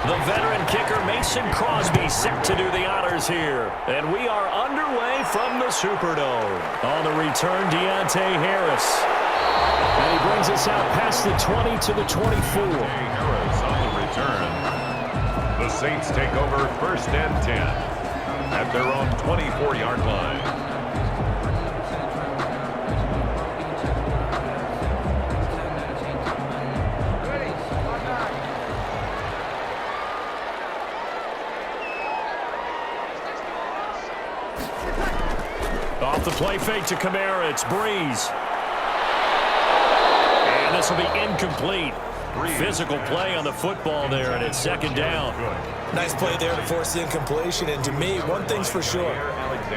The veteran kicker Mason Crosby set to do the honors here. And we are underway from the Superdome. On the return, Deontay Harris. And he brings us out past the 20 to the 24. Harris on the return. The Saints take over 1st and 10 at their own 24-yard line. Off the play fake to Kamara, it's Breeze. And this will be incomplete. Physical play on the football there, and it's 2nd down. Nice play there to force the incompletion. And to me, one thing's for sure.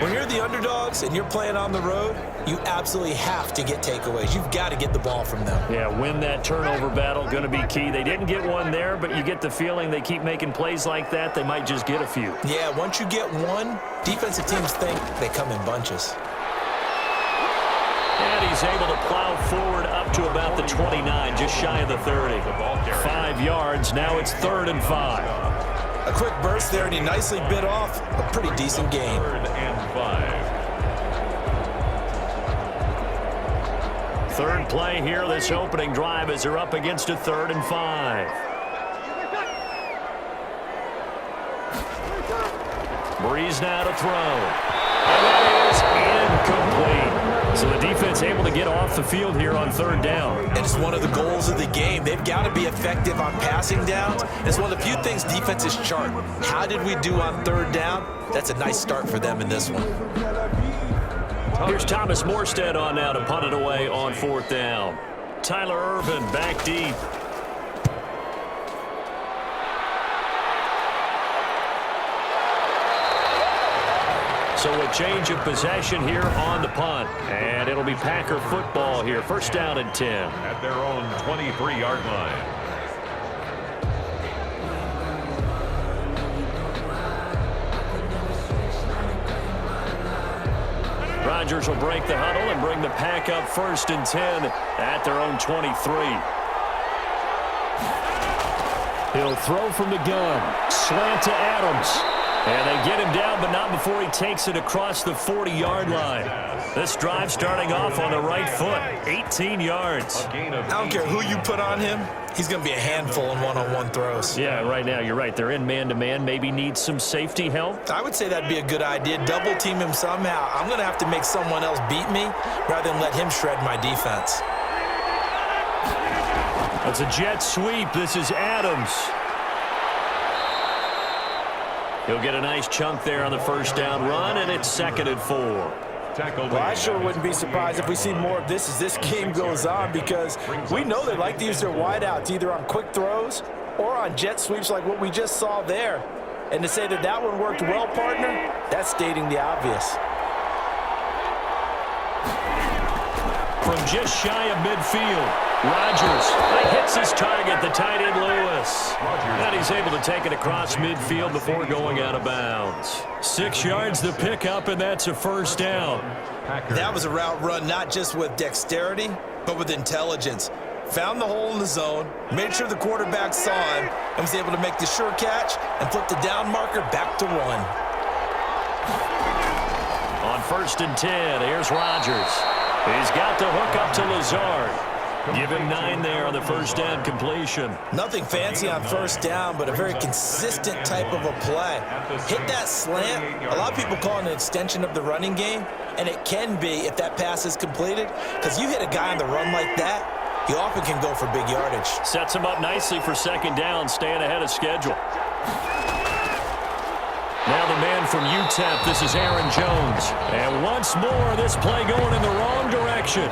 When you're the underdogs and you're playing on the road, you absolutely have to get takeaways. You've got to get the ball from them. Yeah, win that turnover battle, going to be key. They didn't get one there, but you get the feeling they keep making plays like that, they might just get a few. Yeah, once you get one, defensive teams think they come in bunches. And he's able to plow forward up to about the 29, just shy of the 30. 5 yards, now it's 3rd and 5. A quick burst there, and he nicely bit off a pretty decent gain. 3rd and 5. Third play here, this opening drive, as they're up against a 3rd and 5. Breeze now to throw. And that is incomplete. So the defense able to get off the field here on 3rd down. And it's one of the goals of the game. They've got to be effective on passing downs. It's one of the few things defenses chart. How did we do on 3rd down? That's a nice start for them in this one. Here's Thomas Morstead on now to punt it away on 4th down. Tyler Ervin back deep. So a change of possession here on the punt. And it'll be Packer football here. 1st down and 10. At their own 23-yard line. Rodgers will break the huddle and bring the Pack up 1st and 10 at their own 23. He'll throw from the gun. Slant to Adams. And they get him down, but not before he takes it across the 40-yard line. This drive starting off on the right foot. 18 yards. I don't care who you put on him. He's going to be a handful in one-on-one throws. Yeah, right now you're right. They're in man-to-man. Maybe need some safety help. I would say that'd be a good idea. Double team him somehow. I'm going to have to make someone else beat me rather than let him shred my defense. That's a jet sweep. This is Adams. He'll get a nice chunk there on the 1st down run, and it's 2nd and 4. Well, I sure wouldn't be surprised if we see more of this as this game goes on, because we know they like to use their wideouts either on quick throws or on jet sweeps like what we just saw there. And to say that that one worked well, partner, that's stating the obvious. From just shy of midfield, Rodgers hits his target, the tight end Lewis. And he's able to take it across midfield before going out of bounds. 6 yards the pickup, and that's a 1st down. That was a route run not just with dexterity, but with intelligence. Found the hole in the zone, made sure the quarterback saw him, and was able to make the sure catch and flip the down marker back to 1. On 1st and 10, here's Rodgers. He's got the hook up to Lazard. Give him 9 there on the 1st down completion. Nothing fancy on 1st down, but a very consistent type of a play. Hit that slant. A lot of people call it an extension of the running game, and it can be if that pass is completed, because you hit a guy on the run like that, you often can go for big yardage. Sets him up nicely for 2nd down, staying ahead of schedule. Now the man from UTEP, this is Aaron Jones. And once more, this play going in the wrong direction.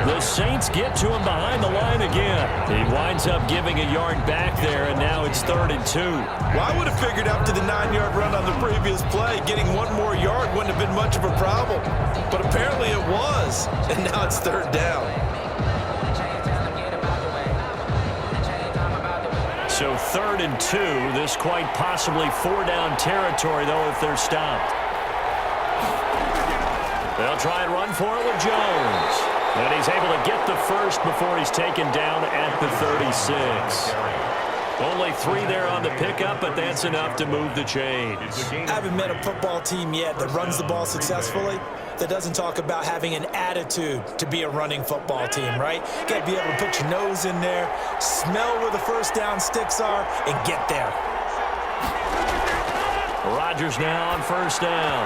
The Saints get to him behind the line again. He winds up giving a yard back there, and now it's 3rd and 2. Well, I would have figured after the 9-yard run on the previous play, getting 1 more yard wouldn't have been much of a problem. But apparently it was, and now it's 3rd down. So 3rd and 2, this quite possibly 4-down territory, though, if they're stopped. They'll try and run for it with Jones. And he's able to get the first before he's taken down at the 36. Only 3 there on the pickup, but that's enough to move the chains. I haven't met a football team yet that runs the ball successfully that doesn't talk about having an attitude to be a running football team, right? You got to be able to put your nose in there, smell where the first down sticks are, and get there. Rodgers now on first down.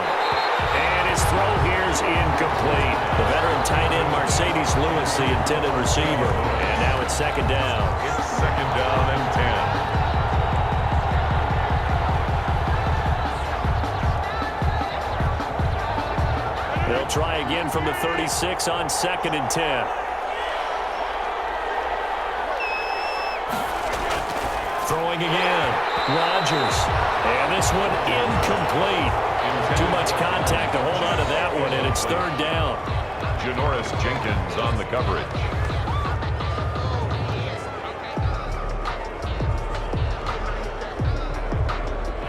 And his throw here is incomplete. The veteran tight end Mercedes Lewis, the intended receiver. And now it's second down. It's second down and 10. They'll try again from the 36 on second and 10. Throwing again. Rodgers. And this one incomplete. Too much contact to hold on to that one, and it's third down. Janoris Jenkins on the coverage.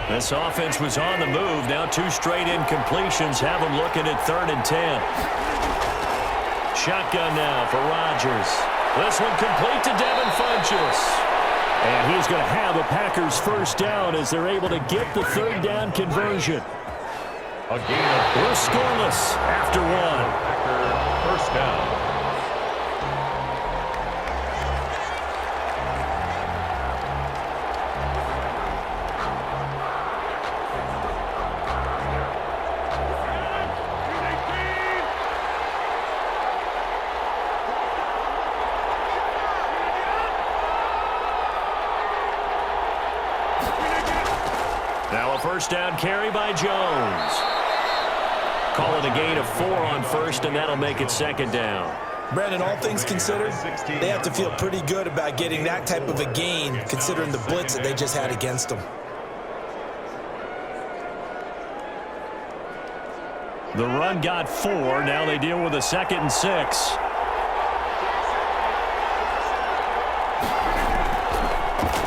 This offense was on the move. Now 2 straight incompletions have them looking at third and 10. Shotgun now for Rodgers. This one complete to Devin Funchess. And he's going to have a Packers first down as they're able to get the third down conversion. A gain of We're scoreless after 1. Packer first down. Now a first down carry by Jones. Call it a gain of 4 on first, and that'll make it second down. Brandon, all things considered, they have to feel pretty good about getting that type of a gain, considering the blitz that they just had against them. The run got 4. Now they deal with a second and 6.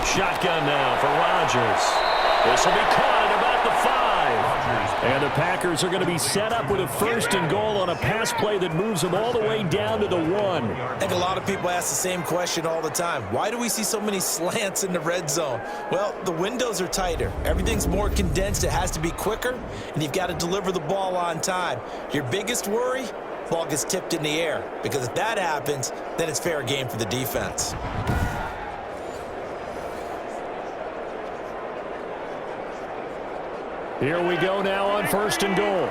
Shotgun now for Rodgers. This will be caught at about the 5. And the Packers are going to be set up with a first and goal on a pass play that moves them all the way down to the 1. I think a lot of people ask the same question all the time. Why do we see so many slants in the red zone? Well, the windows are tighter. Everything's more condensed. It has to be quicker, and you've got to deliver the ball on time. Your biggest worry? Ball gets tipped in the air, because if that happens, then it's fair game for the defense. Here we go now on first and goal.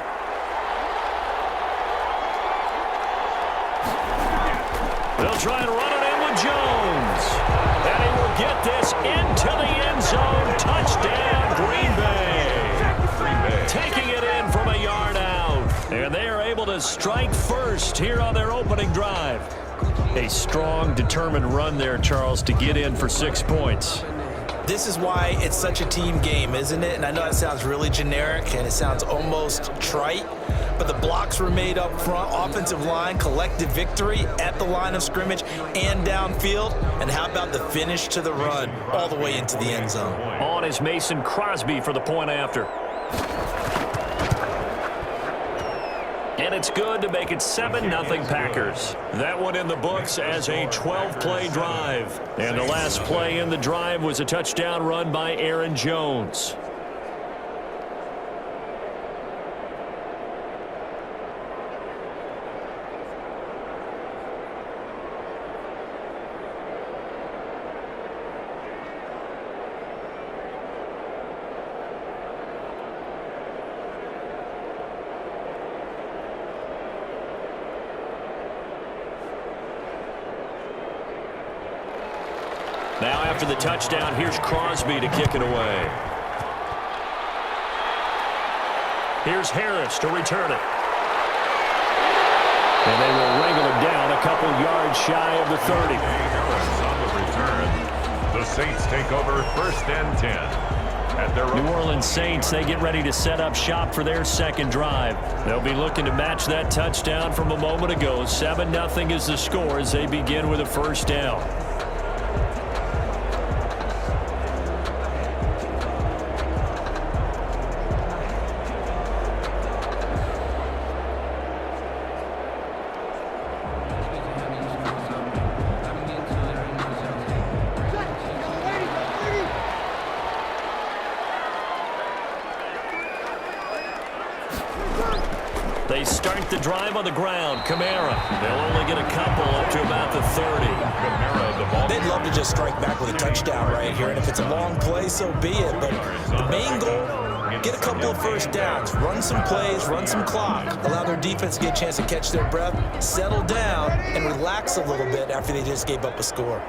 They'll try and run it in with Jones. And he will get this into the end zone. Touchdown, Green Bay. Taking it in from a yard out. And they are able to strike first here on their opening drive. A strong, determined run there, Charles, to get in for 6 points. This is why it's such a team game, isn't it? And I know that sounds really generic and it sounds almost trite, but the blocks were made up front, offensive line, collective victory at the line of scrimmage and downfield. And how about the finish to the run all the way into the end zone? On is Mason Crosby for the point after. And it's good to make it 7-0 Packers. That one in the books as a 12-play drive. And the last play in the drive was a touchdown run by Aaron Jones. Now after the touchdown, here's Crosby to kick it away. Here's Harris to return it. And they will wrangle him down a couple yards shy of the 30. Harris on the return. The Saints take over first and 10. At their New Orleans Saints, they get ready to set up shop for their second drive. They'll be looking to match that touchdown from a moment ago. 7-0 is the score as they begin with a first down. They start the drive on the ground. Kamara. They'll only get a couple up to about the 30. Kamara, the ball. They'd love to just strike back with a touchdown right here, and if it's a long play, so be it. But the main goal, get a couple of first downs, run some plays, run some clock, allow their defense to get a chance to catch their breath, settle down, and relax a little bit after they just gave up a score.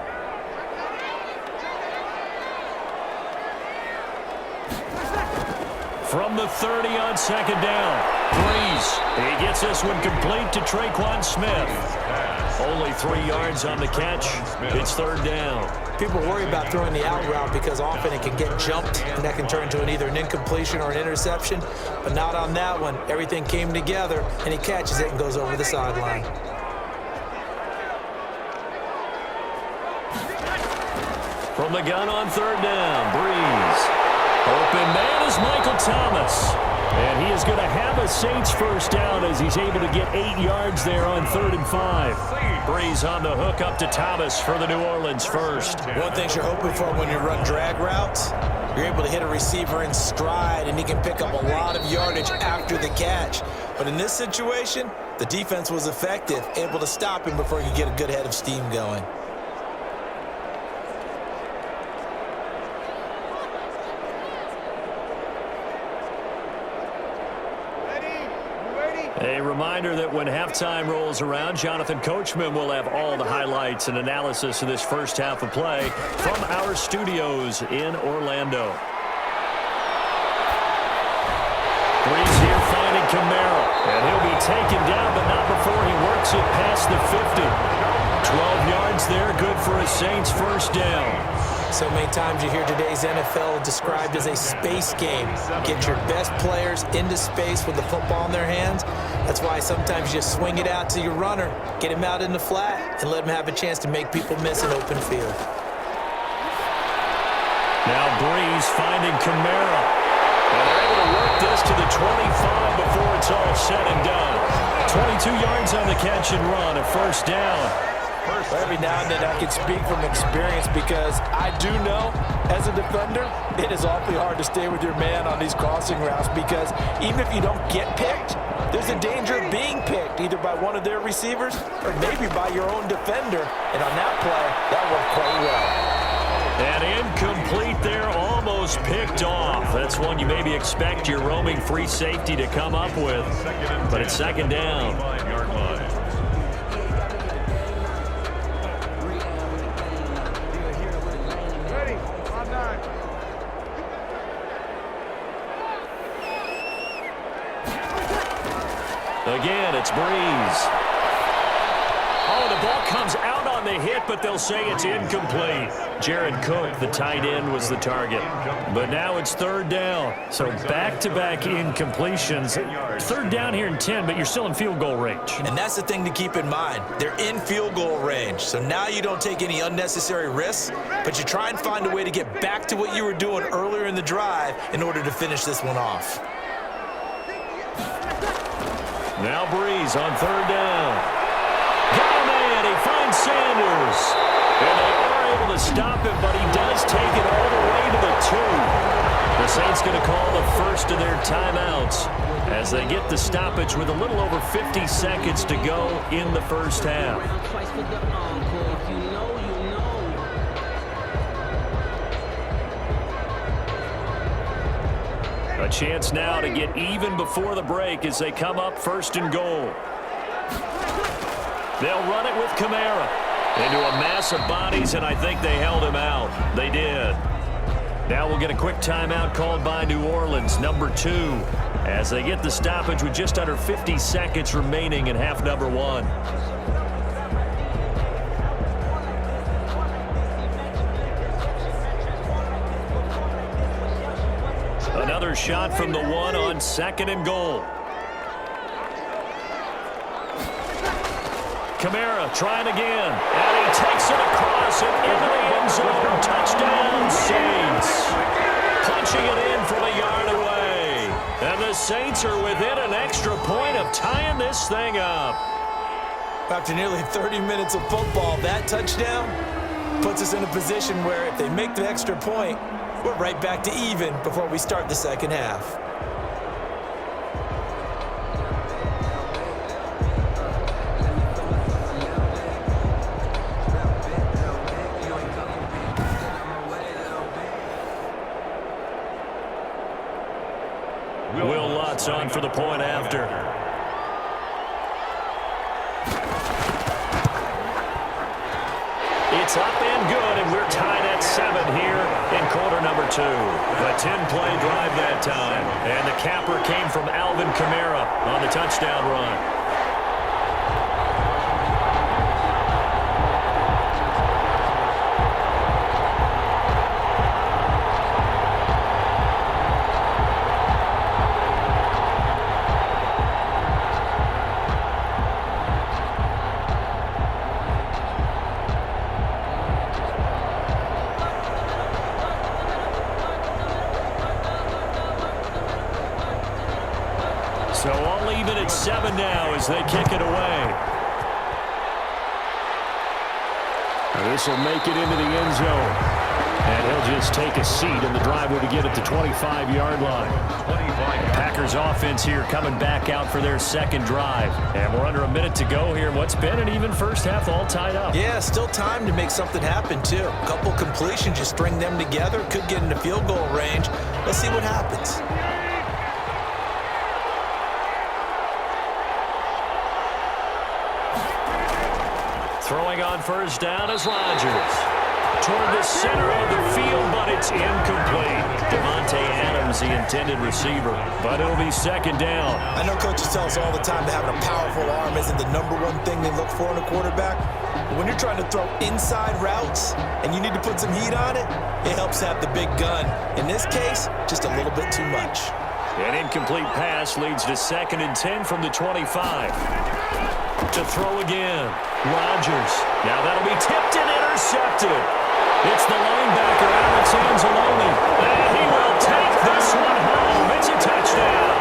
From the 30 on second down, Breeze. He gets this one complete to Tre'Quan Smith. Only 3 yards on the catch. It's third down. People worry about throwing the out route because often it can get jumped, and that can turn into either an incompletion or an interception. But not on that one. Everything came together, and he catches it and goes over the sideline. From the gun on third down, Breeze. Open man is Michael Thomas. And he is going to have a Saints first down as he's able to get 8 yards there on 3rd and 5. Breeze on the hook up to Thomas for the New Orleans first. One thing you're hoping for when you run drag routes, you're able to hit a receiver in stride, and he can pick up a lot of yardage after the catch. But in this situation, the defense was effective, able to stop him before he could get a good head of steam going. A reminder that when halftime rolls around, Jonathan Coachman will have all the highlights and analysis of this first half of play from our studios in Orlando. Breeze here finding Kamara, and he'll be taken down, but not before he works it past the 50. 12 yards there, good for a Saints first down. So many times you hear today's NFL described as a space game. Get your best players into space with the football in their hands. That's why sometimes you just swing it out to your runner, get him out in the flat, and let him have a chance to make people miss an open field. Now Breeze finding Kamara. And they're able to work this to the 25 before it's all said and done. 22 yards on the catch and run, a first down. Every now and then I can speak from experience because I do know, as a defender, it is awfully hard to stay with your man on these crossing routes because even if you don't get picked, there's a danger of being picked either by one of their receivers or maybe by your own defender. And on that play, that worked quite well. And incomplete there, almost picked off. That's one you maybe expect your roaming free safety to come up with. But it's second down. Again, it's Breeze. Oh, the ball comes out on the hit, but they'll say it's incomplete. Jared Cook, the tight end, was the target. But now it's third down. So back-to-back incompletions. Third down here in 10, but you're still in field goal range. And that's the thing to keep in mind. They're in field goal range. So now you don't take any unnecessary risks, but you try and find a way to get back to what you were doing earlier in the drive in order to finish this one off. Now Breeze on third down. Got a man. He finds Sanders. And they are able to stop him, but he does take it all the way to the 2. The Saints going to call the first of their timeouts as they get the stoppage with a little over 50 seconds to go in the first half. A chance now to get even before the break as they come up first and goal. They'll run it with Kamara into a mass of bodies, and I think they held him out. They did. Now we'll get a quick timeout called by New Orleans, number 2, as they get the stoppage with just under 50 seconds remaining in half number 1. Another shot from the 1 on second and goal. Kamara trying again, and he takes it across and into the end zone. Touchdown, Saints. Punching it in from a yard away. And the Saints are within an extra point of tying this thing up. After nearly 30 minutes of football, that touchdown puts us in a position where if they make the extra point, we're right back to even before we start the second half. Will Lutz on for the point after. It's up and good, and we're tied at 7 here in quarter number 2. A 10-play drive that time, and the capper came from Alvin Kamara on the touchdown run. So all even at 7 now as they kick it away. This will make it into the end zone. And he'll just take a seat in the driveway to get at the 25-yard line. Packers offense here coming back out for their second drive. And we're under a minute to go here. What's been an even first half, all tied up. Yeah, still time to make something happen, too. A couple completions, you string them together, could get into field goal range. Let's see what happens. Throwing on first down is Rodgers. Toward the center of the field, but it's incomplete. Devontae Adams, the intended receiver, but it'll be second down. I know coaches tell us all the time that having a powerful arm isn't the #1 thing they look for in a quarterback. But when you're trying to throw inside routes and you need to put some heat on it, it helps to have the big gun. In this case, just a little bit too much. An incomplete pass leads to 2nd and 10 from the 25. To throw again. Rodgers. Now that'll be tipped and intercepted. It's the linebacker, Alex Anzalone. And he will take this one home. It's a touchdown.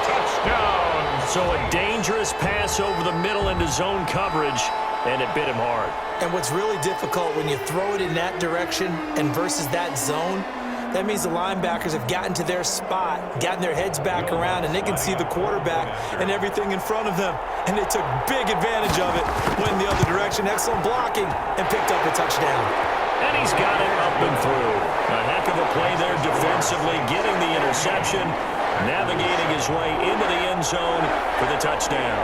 Touchdown. So a dangerous pass over the middle into zone coverage, and it bit him hard. And what's really difficult when you throw it in that direction and versus that zone, that means the linebackers have gotten to their spot, gotten their heads back around, and they can see the quarterback and everything in front of them. And they took big advantage of it, went in the other direction, excellent blocking, and picked up a touchdown. And he's got it up and through. A heck of a play there defensively, getting the interception, navigating his way into the end zone for the touchdown.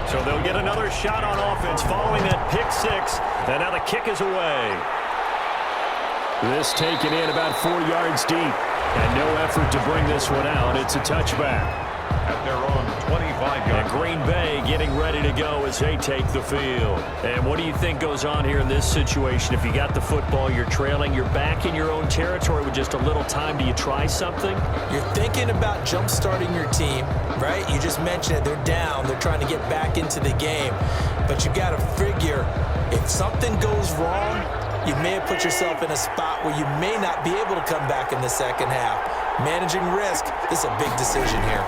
So they'll get another shot on offense following that pick 6. And now the kick is away. This taken in about 4 yards deep. And no effort to bring this one out. It's a touchback. At their own 25-yard. And Green Bay getting ready to go as they take the field. And what do you think goes on here in this situation? If you got the football, you're trailing, you're back in your own territory with just a little time. Do you try something? You're thinking about jump-starting your team, right? You just mentioned it. They're down. They're trying to get back into the game. But you got to figure, if something goes wrong, you may have put yourself in a spot where you may not be able to come back in the second half. Managing risk is a big decision here.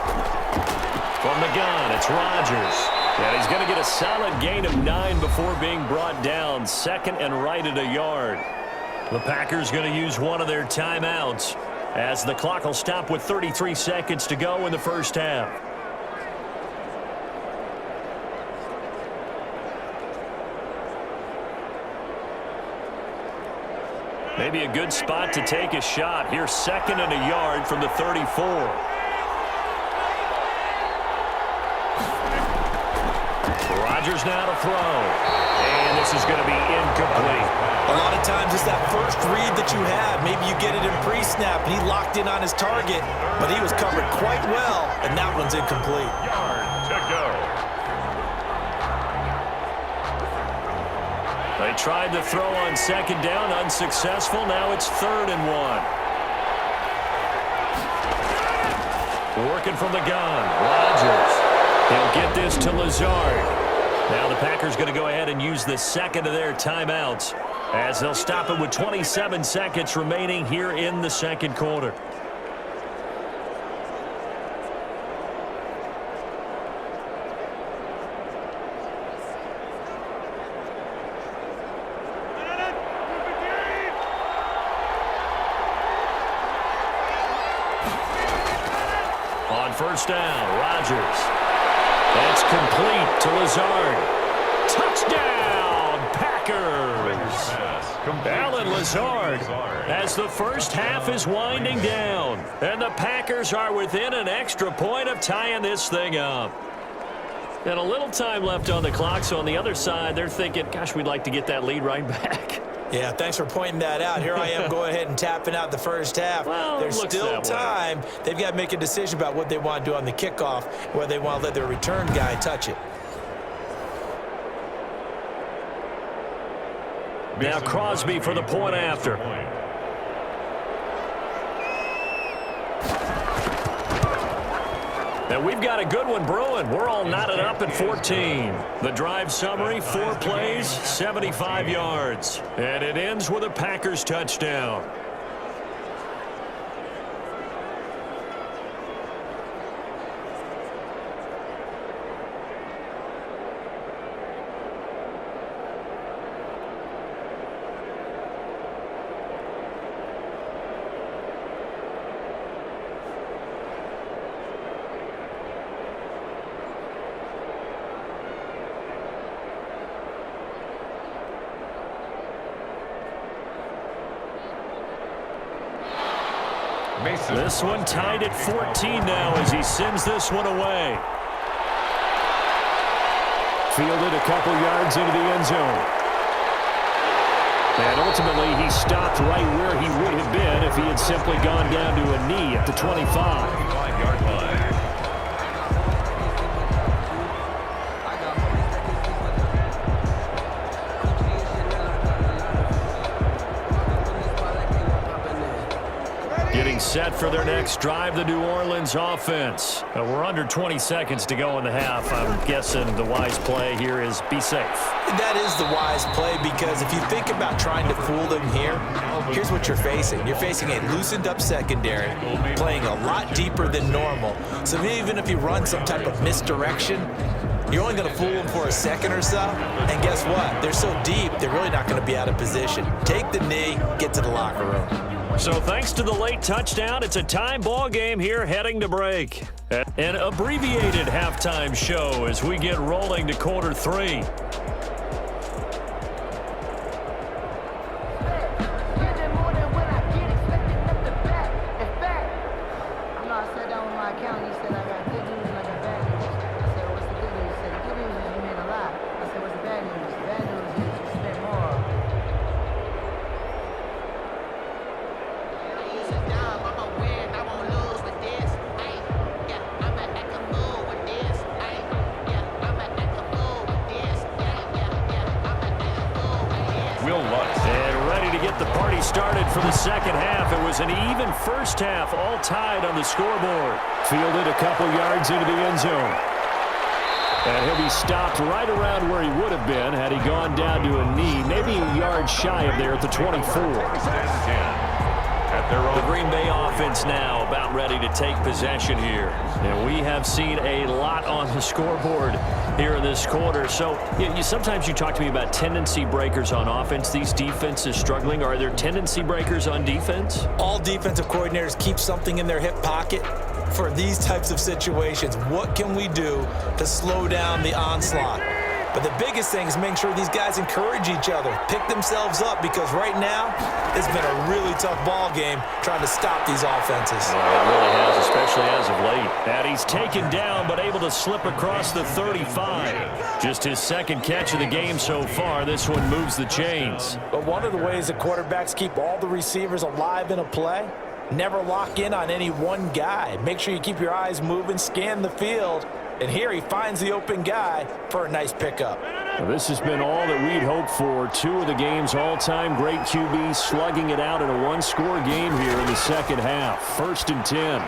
From the gun, it's Rodgers. And he's going to get a solid gain of 9 before being brought down. 2nd and right at a yard. The Packers going to use one of their timeouts as the clock will stop with 33 seconds to go in the first half. Maybe a good spot to take a shot. Here's 2nd and a yard from the 34. Rodgers now to throw. And this is going to be incomplete. A lot of times it's that first read that you have. Maybe you get it in pre-snap, and he locked in on his target, but he was covered quite well, and that one's incomplete. Yard to go. They tried to throw on 2nd down, unsuccessful. Now it's 3rd and 1. Working from the gun, Rodgers. He'll get this to Lazard. Now the Packers going to go ahead and use the 2nd of their timeouts as they'll stop it with 27 seconds remaining here in the second quarter. first down. Rodgers. That's complete to Lazard. Touchdown, Packers. Alan Lazard as the first half is winding down. And the Packers are within an extra point of tying this thing up. And a little time left on the clock, so on the other side, they're thinking, gosh, we'd like to get that lead right back. Yeah, thanks for pointing that out. Here I am going ahead and tapping out the first half. Well, there's still time. They've got to make a decision about what they want to do on the kickoff, whether they want to let their return guy touch it. Now Crosby for the point after. And we've got a good one brewing. We're all knotted up at 14. The drive summary, 4 plays, 75 yards. And it ends with a Packers touchdown. This one tied at 14 now as he sends this one away. Fielded a couple yards into the end zone. And ultimately he stopped right where he would have been if he had simply gone down to a knee at the 25. 5-yard line. Getting set for their next drive, the New Orleans offense. We're under 20 seconds to go in the half. I'm guessing the wise play here is be safe. That is the wise play, because if you think about trying to fool them here, here's what you're facing. You're facing a loosened up secondary, playing a lot deeper than normal. So even if you run some type of misdirection, you're only going to fool them for a second or so. And guess what? They're so deep, they're really not going to be out of position. Take the knee, get to the locker room. So thanks to the late touchdown, it's a time ball game here heading to break. An abbreviated halftime show as we get rolling to quarter 3. Started for the second half. It was an even first half, all tied on the scoreboard. Fielded a couple yards into the end zone. And he'll be stopped right around where he would have been had he gone down to a knee, maybe a yard shy of there at the 24. The Green Bay offense now about ready to take possession here. And we have seen a lot on the scoreboard here in this quarter. So sometimes you talk to me about tendency breakers on offense. These defenses struggling. Are there tendency breakers on defense? All defensive coordinators keep something in their hip pocket for these types of situations. What can we do to slow down the onslaught? But the biggest thing is making sure these guys encourage each other, pick themselves up, because right now it's been a really tough ball game trying to stop these offenses. Well, it really has, especially as of late. And he's taken down but able to slip across the 35. Just his second catch of the game so far. This one moves the chains. But one of the ways that quarterbacks keep all the receivers alive in a play, never lock in on any one guy. Make sure you keep your eyes moving, scan the field. And here he finds the open guy for a nice pickup. Well, this has been all that we'd hoped for. 2 of the game's all-time great QBs slugging it out in a one-score game here in the second half. 1st and 10.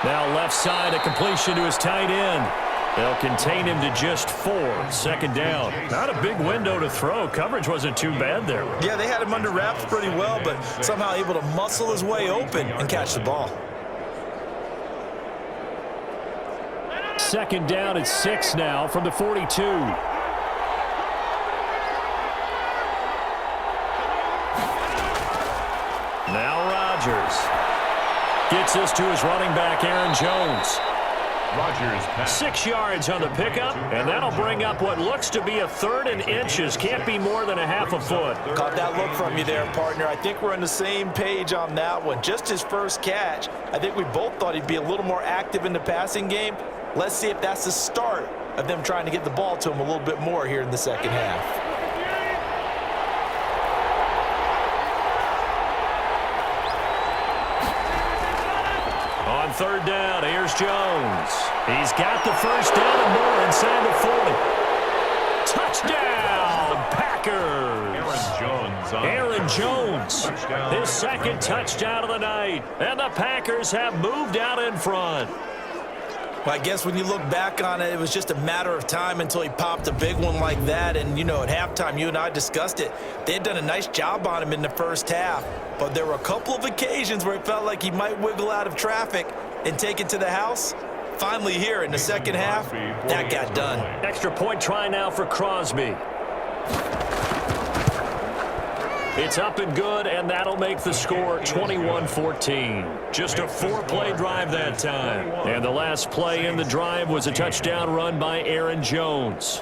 Now left side, a completion to his tight end. They'll contain him to just 4. 2nd down. Not a big window to throw. Coverage wasn't too bad there. Yeah, they had him under wraps pretty well, but somehow able to muscle his way open and catch the ball. 2nd down at 6 now from the 42. Now Rodgers gets this to his running back, Aaron Jones. Rodgers pass. 6 yards on the pickup, and that'll bring up what looks to be a 3rd and inches. Can't be more than a half a foot. Caught that look from you there, partner. I think we're on the same page on that one. Just his first catch. I think we both thought he'd be a little more active in the passing game. Let's see if that's the start of them trying to get the ball to him a little bit more here in the second half. On 3rd down, here's Jones. He's got the first down and more inside the 40. Touchdown, Packers. Aaron Jones, Touchdown. his 2nd touchdown of the night. And the Packers have moved out in front. Well, I guess when you look back on it, it was just a matter of time until he popped a big one like that. And, you know, at halftime, you and I discussed it. They had done a nice job on him in the first half. But there were a couple of occasions where it felt like he might wiggle out of traffic and take it to the house. Finally here in the second half, that got done. Extra point try now for Crosby. It's up and good, and that'll make the score 21-14. Just a 4-play drive that time. And the last play in the drive was a touchdown run by Aaron Jones.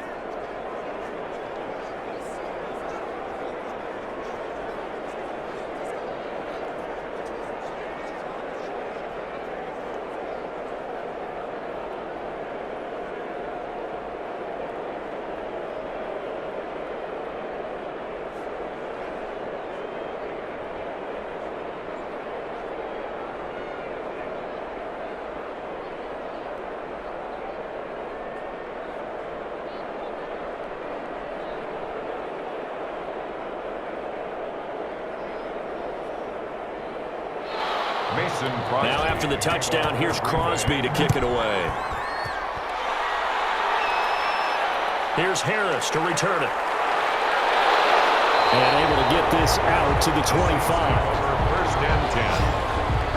Now after the touchdown, here's Crosby to kick it away. Here's Harris to return it. And able to get this out to the 25. First and 10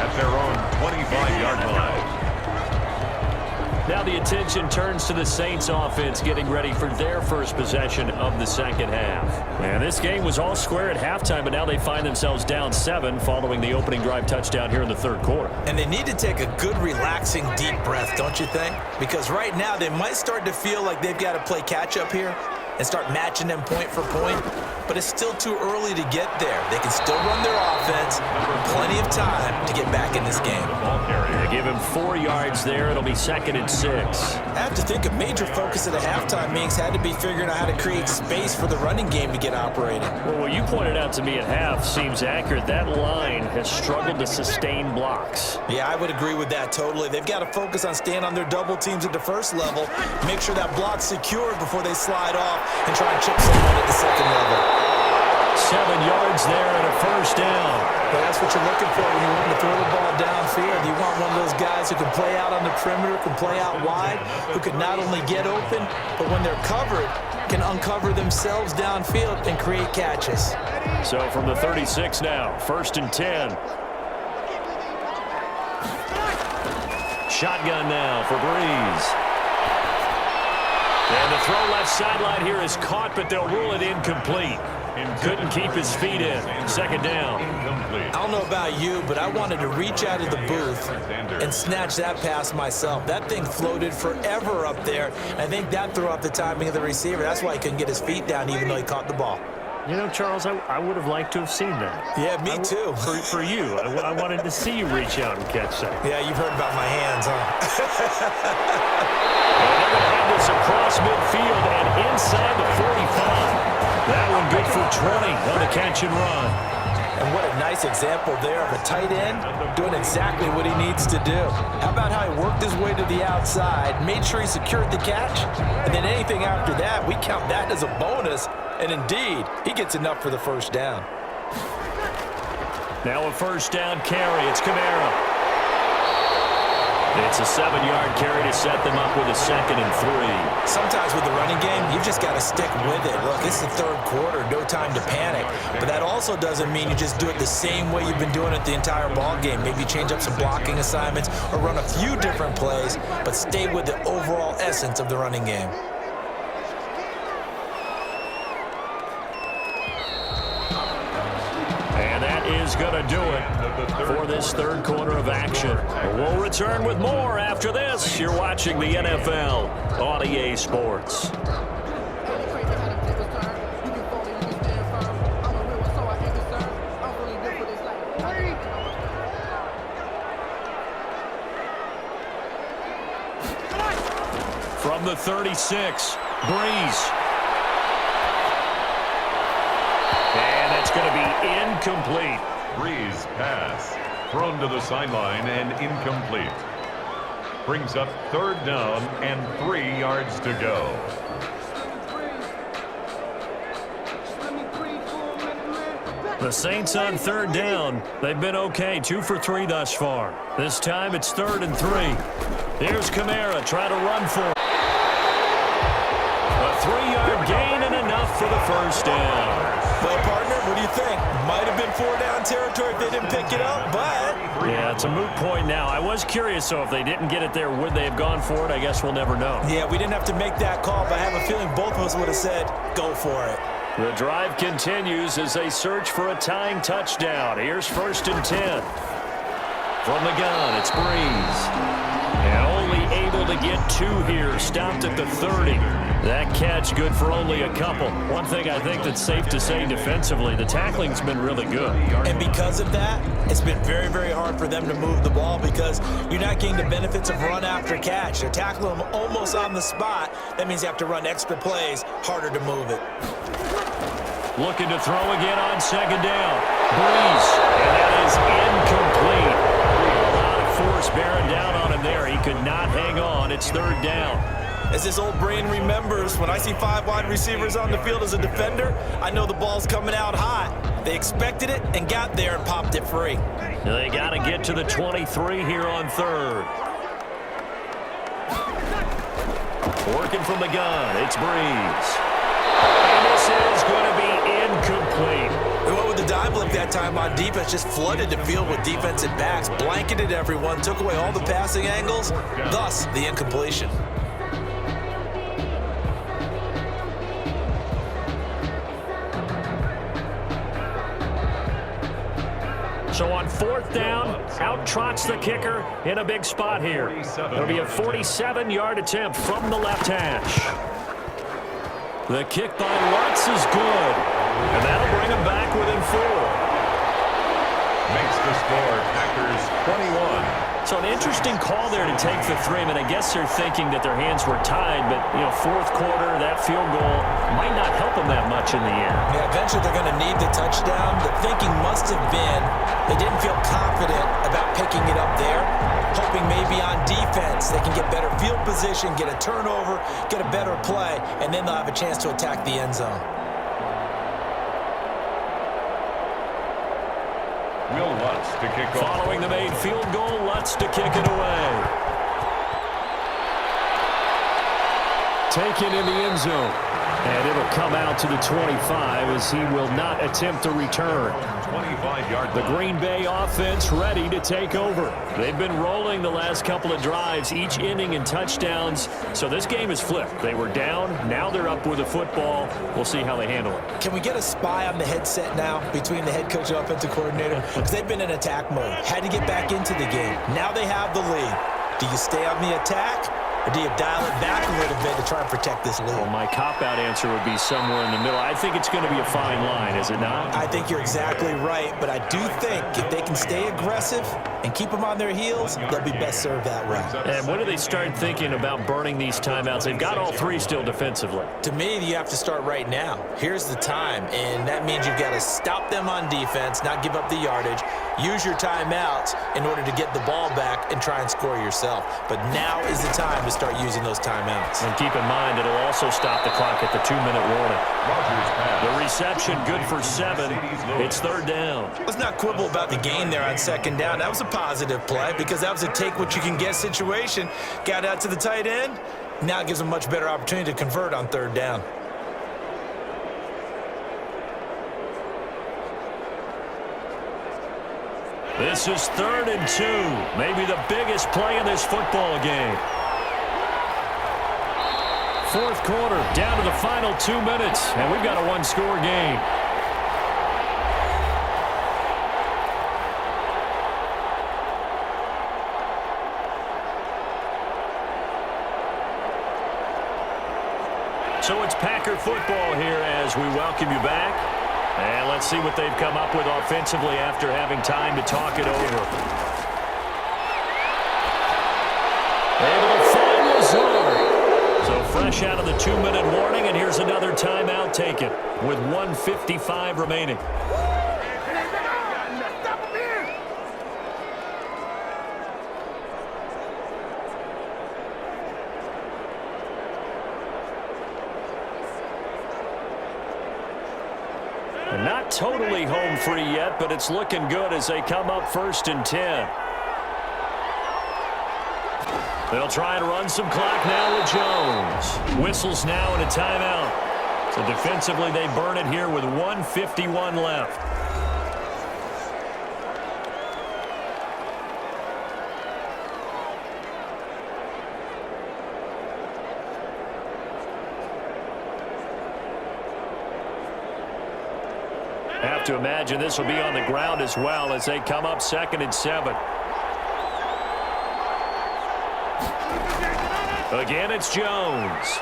at their own 25-yard line. Now the attention turns to the Saints offense getting ready for their first possession of the second half. And this game was all square at halftime, but now they find themselves down 7 following the opening drive touchdown here in the third quarter. And they need to take a good, relaxing, deep breath, don't you think? Because right now they might start to feel like they've got to play catch-up here and start matching them point for point. But it's still too early to get there. They can still run their offense. Plenty of time to get back in this game. They give him 4 yards there. It'll be 2nd and 6. I have to think a major focus of the halftime meetings had to be figuring out how to create space for the running game to get operating. Well, what you pointed out to me at half seems accurate. That line has struggled to sustain blocks. Yeah, I would agree with that totally. They've got to focus on staying on their double teams at the first level, make sure that block's secured before they slide off and try and chip someone at the second level. 7 yards there and a first down. But that's what you're looking for when you want to throw the ball downfield. You want one of those guys who can play out on the perimeter, can play out wide, who can not only get open, but when they're covered, can uncover themselves downfield and create catches. So from the 36 now, 1st and 10. Shotgun now for Breeze. And the throw left sideline here is caught, but they'll rule it incomplete. Couldn't keep his feet in. 2nd down. I don't know about you, but I wanted to reach out of the booth and snatch that pass myself. That thing floated forever up there. I think that threw off the timing of the receiver. That's why he couldn't get his feet down even though he caught the ball. You know, Charles, I would have liked to have seen that. Yeah, me too. For you. I wanted to see you reach out and catch that. Yeah, you've heard about my hands, huh? And they're going to have this across midfield and inside the 45. That one good for 20 on the catch and run. And what a nice example there of a tight end doing exactly what he needs to do. How about how he worked his way to the outside, made sure he secured the catch, and then anything after that, we count that as a bonus. And indeed, he gets enough for the first down. Now a first down carry. It's Kamara. It's a 7-yard carry to set them up with a 2nd and 3. Sometimes with the running game, you've just got to stick with it. Look, it's the third quarter, no time to panic. But that also doesn't mean you just do it the same way you've been doing it the entire ball game. Maybe change up some blocking assignments or run a few different plays, but stay with the overall essence of the running game. is going to do it for this third quarter of action. We'll return with more after this. You're watching the NFL on EA Sports. From the 36, Breeze. And that's going to be incomplete. Breeze pass. Thrown to the sideline and incomplete. Brings up third down and 3 yards to go. The Saints on third down. They've been okay, 2 for 3 thus far. This time it's 3rd and 3. Here's Kamara trying to run for it. A 3-yard gain and enough for the first down. Well, partner, what do you think? Might have been 4-down territory if they didn't pick it up, but... Yeah, it's a moot point now. I was curious, so if they didn't get it there, would they have gone for it? I guess we'll never know. Yeah, we didn't have to make that call, but I have a feeling both of us would have said, go for it. The drive continues as they search for a tying touchdown. Here's 1st and 10. From the gun, it's Breeze. And only able to get 2 here. Stopped at the 30. That catch good for only a couple. One thing I think that's safe to say defensively, the tackling's been really good. And because of that, it's been very, very hard for them to move the ball because you're not getting the benefits of run after catch. They're tackling them almost on the spot. That means you have to run extra plays, harder to move it. Looking to throw again on 2nd down. Breeze. And that is incomplete. A lot of force bearing down on him there. He could not hang on. It's 3rd down. As this old brain remembers, when I see 5 wide receivers on the field as a defender, I know the ball's coming out hot. They expected it and got there and popped it free. They got to get to the 23 here on 3rd. Working from the gun, it's Breeze. And this is going to be incomplete. They went with the dive look that time on defense, just flooded the field with defensive backs, blanketed everyone, took away all the passing angles, thus the incompletion. So on 4th down, out trots the kicker in a big spot here. It'll be a 47-yard attempt from the left hash. The kick by Lutz is good, and that'll bring him back within 4. Makes the score Packers 21. So an interesting call there to take the 3. I mean, I guess they're thinking that their hands were tied, but, 4th quarter, that field goal might not help them that much in the end. Yeah, eventually they're going to need the touchdown. The thinking must have been they didn't feel confident about picking it up there, hoping maybe on defense they can get better field position, get a turnover, get a better play, and then they'll have a chance to attack the end zone. Will Lutz to kick off. Following the made field goal, Lutz to kick it away. Taken in the end zone. And it'll come out to the 25 as he will not attempt to return. 25-yard The Green Bay offense ready to take over. They've been rolling the last couple of drives, each inning in touchdowns. So this game is flipped. They were down. Now they're up with the football. We'll see how they handle it. Can we get a spy on the headset now between the head coach and offensive coordinator? Because they've been in attack mode. Had to get back into the game. Now they have the lead. Do you stay on the attack? Or do you dial it back a little bit to try and protect this lead? Well, my cop-out answer would be somewhere in the middle. I think it's going to be a fine line, is it not? I think you're exactly right, but I do think if they can stay aggressive and keep them on their heels, they'll be best served that way. And when do they start thinking about burning these timeouts? They've got all 3 still defensively. To me, you have to start right now. Here's the time, and that means you've got to stop them on defense, not give up the yardage, use your timeouts in order to get the ball back and try and score yourself. But now is the time to start using those timeouts. And keep in mind, it'll also stop the clock at the 2-minute warning. The reception good for 7. It's 3rd down. Let's not quibble about the gain there on 2nd down. That was a positive play because that was a take-what-you-can-get situation. Got out to the tight end. Now it gives them a much better opportunity to convert on 3rd down. This is 3rd and 2. Maybe the biggest play in this football game. 4th quarter, down to the final 2 minutes, and we've got a 1-score game. So it's Packer football here as we welcome you back. And let's see what they've come up with offensively after having time to talk it over. Able to find Lazard. So fresh out of the 2-minute warning, and here's another timeout taken with 1:55 remaining. Not totally home free yet, but it's looking good as they come up 1st and 10. They'll try to run some clock now with Jones. Whistles now and a timeout. So defensively, they burn it here with 1:51 left. Have to imagine this will be on the ground as well as they come up 2nd and 7. Again, it's Jones.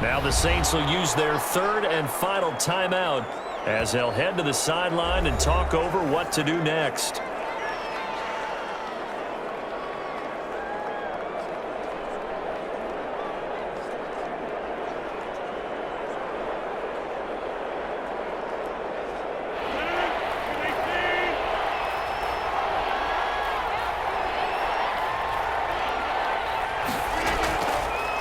Now the Saints will use their 3rd and final timeout as they'll head to the sideline and talk over what to do next.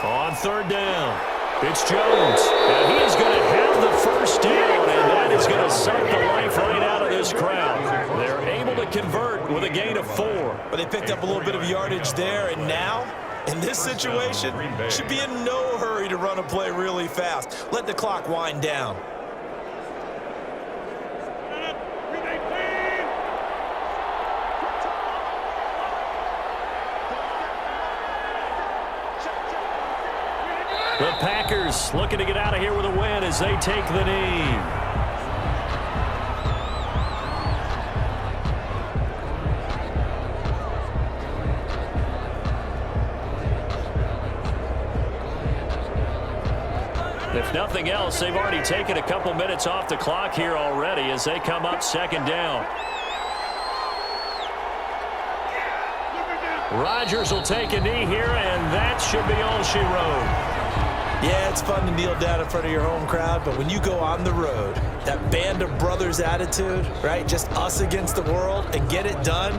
On 3rd down, it's Jones. Now he is going to have the 1st down, and that is going to suck the life right out of this crowd. They're able to convert with a gain of 4. But they picked up a little bit of yardage there, and now, in this situation, should be in no hurry to run a play really fast. Let the clock wind down. The Packers looking to get out of here with a win as they take the knee. If nothing else, they've already taken a couple minutes off the clock here already as they come up 2nd down. Rodgers will take a knee here, and that should be all she wrote. Yeah, it's fun to kneel down in front of your home crowd, but when you go on the road, that band of brothers attitude, right, just us against the world, and get it done,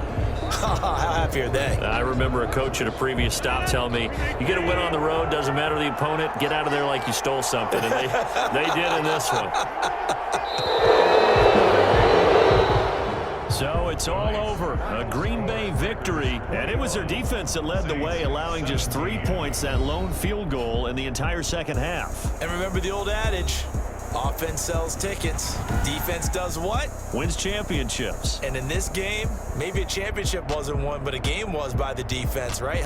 how happy are they? I remember a coach at a previous stop telling me, you get a win on the road, doesn't matter the opponent, get out of there like you stole something, and they did in this one. So it's all over. A Green Bay victory. And it was their defense that led the way, allowing just 3 points, that lone field goal in the entire second half. And remember the old adage, offense sells tickets. Defense does what? Wins championships. And in this game, maybe a championship wasn't won, but a game was by the defense, right?